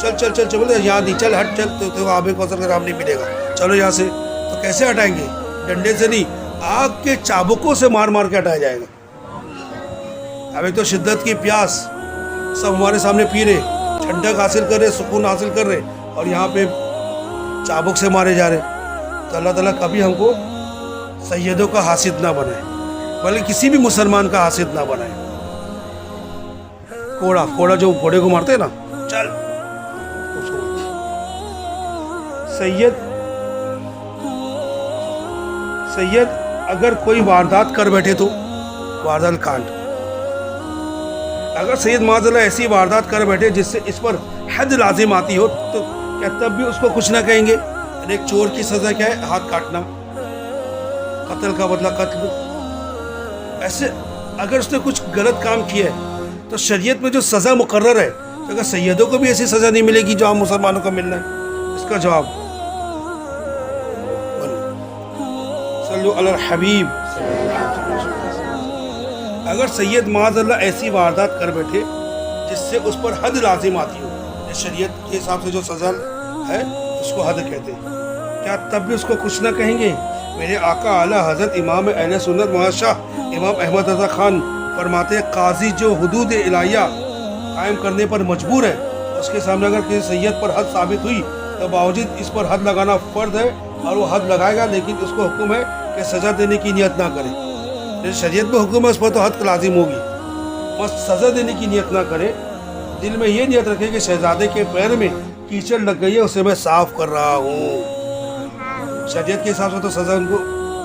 چل چل چل چل، بولے یہاں نہیں، چل ہٹ، چل تو آب کوثر کا نام نہیں ملے گا، چلو یہاں سے. تو کیسے ہٹائیں گے؟ ڈنڈے سے نہیں، آگ کے چابکوں سے مار مار کے ہٹایا جائے گا. اب ایک تو شدت کی پیاس، سب ہمارے سامنے پی رہے، ٹھنڈک حاصل کر رہے، سکون حاصل کر رہے، اور یہاں پہ چابک سے مارے جا رہے. تو اللہ تعالیٰ کبھی ہم کو سیدوں کا حاسد نہ بنائے، بلکہ کسی بھی مسلمان کا حاسد نہ بنائے. کوڑا جو گھوڑے کو مارتے ہیں نا، چل سید اگر کوئی واردات کر بیٹھے تو واردات کانڈ، اگر سید معاذ اللہ ایسی واردات کر بیٹھے جس سے اس پر حد لازم آتی ہو، تو کیا تب بھی اس کو کچھ نہ کہیں گے؟ ایک چور کی سزا کیا ہے؟ ہاتھ کاٹنا، قتل کا بدلہ قتل. ایسے اگر اس نے کچھ غلط کام کیا ہے تو شریعت میں جو سزا مقرر ہے، تو اگر سیدوں کو بھی ایسی سزا نہیں ملے گی جو عام مسلمانوں کو ملنا ہے؟ اس کا جواب صلو علی الحبیب. اگر سید معاذ اللہ ایسی واردات کر بیٹھے جس سے اس پر حد لازم آتی ہو، شریعت کے حساب سے جو سزا ہے اس کو حد کہتے ہیں، کیا تب بھی اس کو کچھ نہ کہیں گے؟ میرے آقا اعلیٰ حضرت امام اہل سنت محمد شاہ امام احمد رضا خان فرماتے ہیں، قاضی جو حدود الہیہ قائم کرنے پر مجبور ہے، اس کے سامنے اگر کسی سید پر حد ثابت ہوئی تو باوجود اس پر حد لگانا فرض ہے، اور وہ حد لگائے گا، لیکن اس کو حکم ہے کہ سزا دینے کی نیت نہ کرے. شریعت میں حکم ہے اس پر تو حد لازم ہوگی، بس سزا دینے کی نیت نہ کرے. دل میں یہ نیت رکھے کہ شہزادے کے پیر میں کیچڑ لگ گئی ہے، اسے میں صاف کر رہا ہوں. شریعت کے حساب سے تو سزا ان کو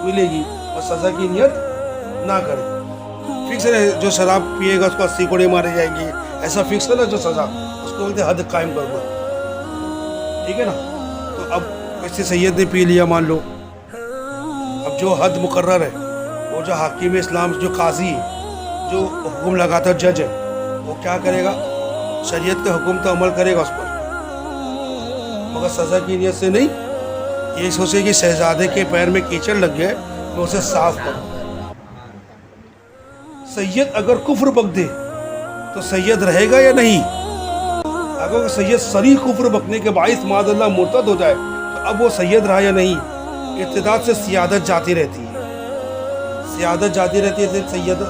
ملے گی، اور سزا کی نیت نہ کرے. فکس ہے جو شراب پیے گا اس کو 80 کوڑے مارے جائیں گے، ایسا فکس ہے نا جو سزا، اس کو بولتے حد قائم کر دو. ٹھیک ہے نا؟ تو اب کسی سید نے پی لیا مان لو، اب جو حد مقرر ہے، وہ جو حاکم اسلام جو قاضی جو حکم لگاتا جج ہے، وہ کیا کرے گا؟ شریعت کا حکم تو عمل کرے گا اس پر، مگر سزا کی نیت سے نہیں. یہ سوچے کہ شہزادے کے پیر میں کیچڑ لگ گیا ہے، میں اسے صاف کروں. سید اگر کفر بک دے تو سید رہے گا یا نہیں؟ اگر سید صریح کفر بکنے کے باعث معاذ اللہ مرتد ہو جائے تو اب وہ سید رہا یا نہیں؟ ارتداد سے سیادت جاتی رہتی ہے، سیادت جاتی رہتی ہے. سید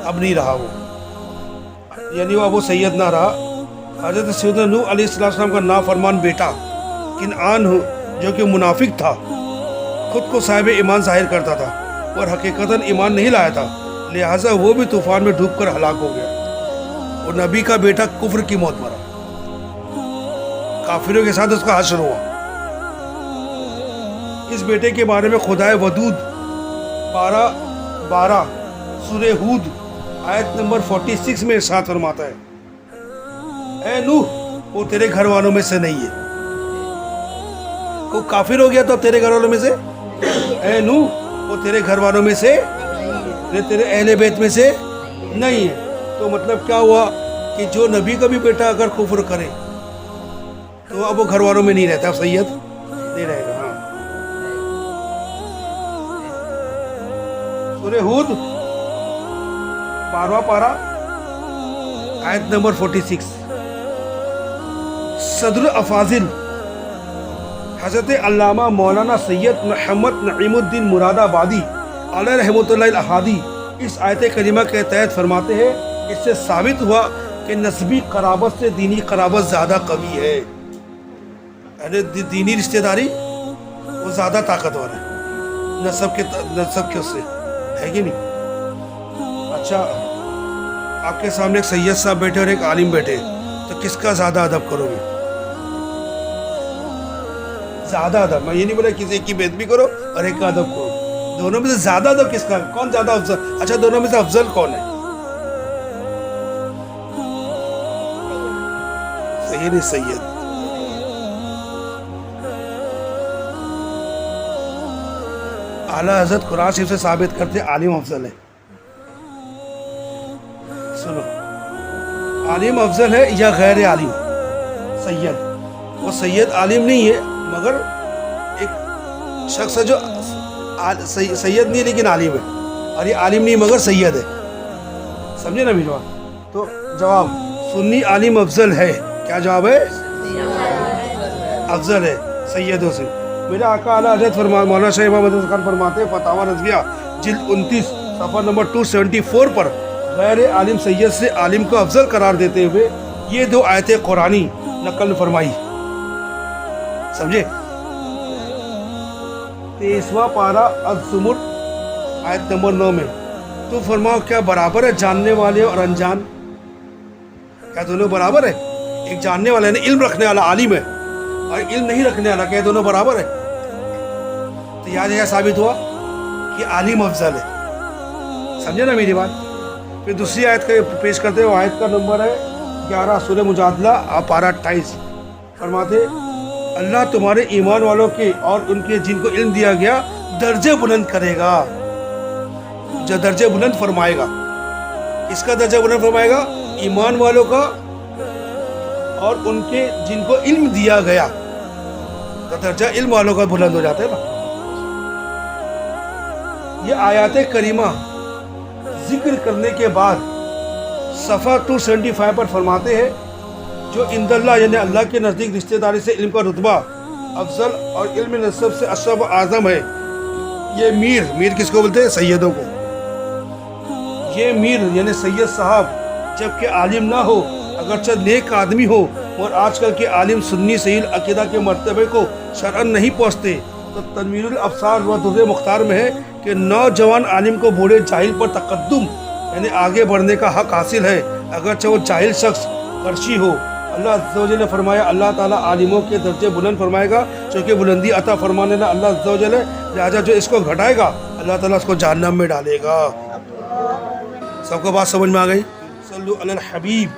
اب نہیں رہا وہ، یعنی وہ اب وہ سید نہ رہا. حضرت سیدنا نوح علیہ السلام کا نافرمان بیٹا کنعان جو کہ منافق تھا، خود کو صاحب ایمان ظاہر کرتا تھا اور حقیقتاً ایمان نہیں لایا تھا، لہٰذا وہ بھی طوفان میں ڈوب کر ہلاک ہو گیا. اور نبی کا بیٹا کفر کی موت مرا، کافروں کے ساتھ اس کا حشر ہوا. اس بیٹے کے بارے میں خدائے ودود 12 سورہ ہود آیت نمبر 46 میں ارشاد فرماتا ہے، اے نوح وہ تیرے گھر والوں میں سے نہیں ہے. وہ کافر ہو گیا تو تیرے گھر والوں میں سے، اے نوح وہ تیرے گھر والوں میں سے، تیرے اہل بیت میں سے نہیں ہے. تو مطلب کیا ہوا کہ جو نبی کا بھی بیٹا اگر کفر کرے تو اب وہ گھر والوں میں نہیں رہتا، اب سید نہیں رہے گا. ہاں سورہ ہود 12واں پارہ آیت نمبر 46. صدر افاضل حضرت علامہ مولانا سید محمد نعیم الدین مراد آبادی علیہ رحمۃ اللہ الہادی اس آیت کریمہ کے تحت فرماتے ہیں، اس سے ثابت ہوا کہ نسبی قرابت سے دینی قرابت زیادہ قوی ہے. یعنی دینی رشتہ داری وہ زیادہ طاقتور ہے نسب کے اس سے، ہے کہ نہیں؟ اچھا آپ کے سامنے ایک سید صاحب بیٹھے اور ایک عالم بیٹھے، تو کس کا زیادہ ادب کرو گے؟ زیادہ ادب. میں یہ نہیں بولا کسی ایک کی بے ادبی کرو اور ایک کا ادب کرو، دونوں میں سے زیادہ ادب کس کا؟ کون زیادہ افضل؟ اچھا دونوں میں سے افضل کون ہے؟ صحیح نہیں سید. اعلیٰ حضرت قرآن شریف سے ثابت کرتے عالم افضل ہے. سنو، عالم افضل ہے یا غیر عالم؟ سید. وہ سید عالم نہیں ہے مگر ایک شخص ہے جو سید نہیں لیکن عالم ہے، اور یہ عالم نہیں مگر سید ہے. سمجھے نا میرا؟ تو جواب سنی عالم افضل ہے. کیا جواب ہے؟ افضل ہے سیدوں سے. میرے آقا اعلیٰ حضرت مولانا شاہ امام حضرت خان فرماتے ہیں فتاوی رضویہ جلد 29 صفحہ نمبر 274 پر غیر عالم سید سے عالم کو افضل قرار دیتے ہوئے یہ 2 آیتیں قرآنی نقل فرمائی. سمجھے؟ 23واں پارہ الزمر آیت نمبر 9 میں تو فرماؤ کیا برابر ہے جاننے والے اور انجان؟ کیا دونوں برابر ہے؟ ایک جاننے والا یعنی علم رکھنے والا عالم ہے اور علم نہیں رکھنے والا، کیا دونوں برابر ہے؟ تو یاد ہے ثابت ہوا کہ عالم افضل ہے. سمجھے نا میری بات؟ پھر دوسری آیت کا پیش کرتے ہیں. آیت کا نمبر ہے 11 سورہ مجادلہ پارہ 28. فرماتے اللہ تمہارے ایمان والوں کے اور ان کے جن کو علم دیا گیا درجے بلند کرے گا. جو درجے بلند فرمائے گا، اس کا درجہ بلند فرمائے گا ایمان والوں کا اور ان کے جن کو علم دیا گیا. تو درجہ علم والوں کا بلند ہو جاتا ہے نا. یہ آیات کریمہ ذکر کرنے کے بعد صفحہ 275 پر فرماتے ہیں جو عند اللہ یعنی اللہ کے نزدیک رشتہ داری سے علم کا رتبہ افضل اور علم نسب سے اشرف و اعظم ہے. یہ میر کس کو بولتے ہیں؟ سیدوں کو. یہ میر یعنی سید صاحب جبکہ عالم نہ ہو اگرچہ نیک آدمی ہو، اور آج کل کے عالم سنی صحیح عقیدہ کے مرتبے کو شرعاً نہیں پہنچتے، تو تنویر الابصار و در مختار میں ہے کہ نوجوان عالم کو بوڑھے جاہل پر تقدم یعنی آگے بڑھنے کا حق حاصل ہے اگرچہ وہ جاہل شخص قرشی ہو. اللہ عز و جل نے فرمایا اللہ تعالیٰ عالموں کے درجے بلند فرمائے گا چونکہ بلندی عطا فرمانے والا اللہ عز و جل ہے. لہٰذا جو اس کو گھٹائے گا اللہ تعالیٰ اس کو جہنم میں ڈالے گا. سب کو بات سمجھ میں آ گئی؟ صلو علی الحبیب.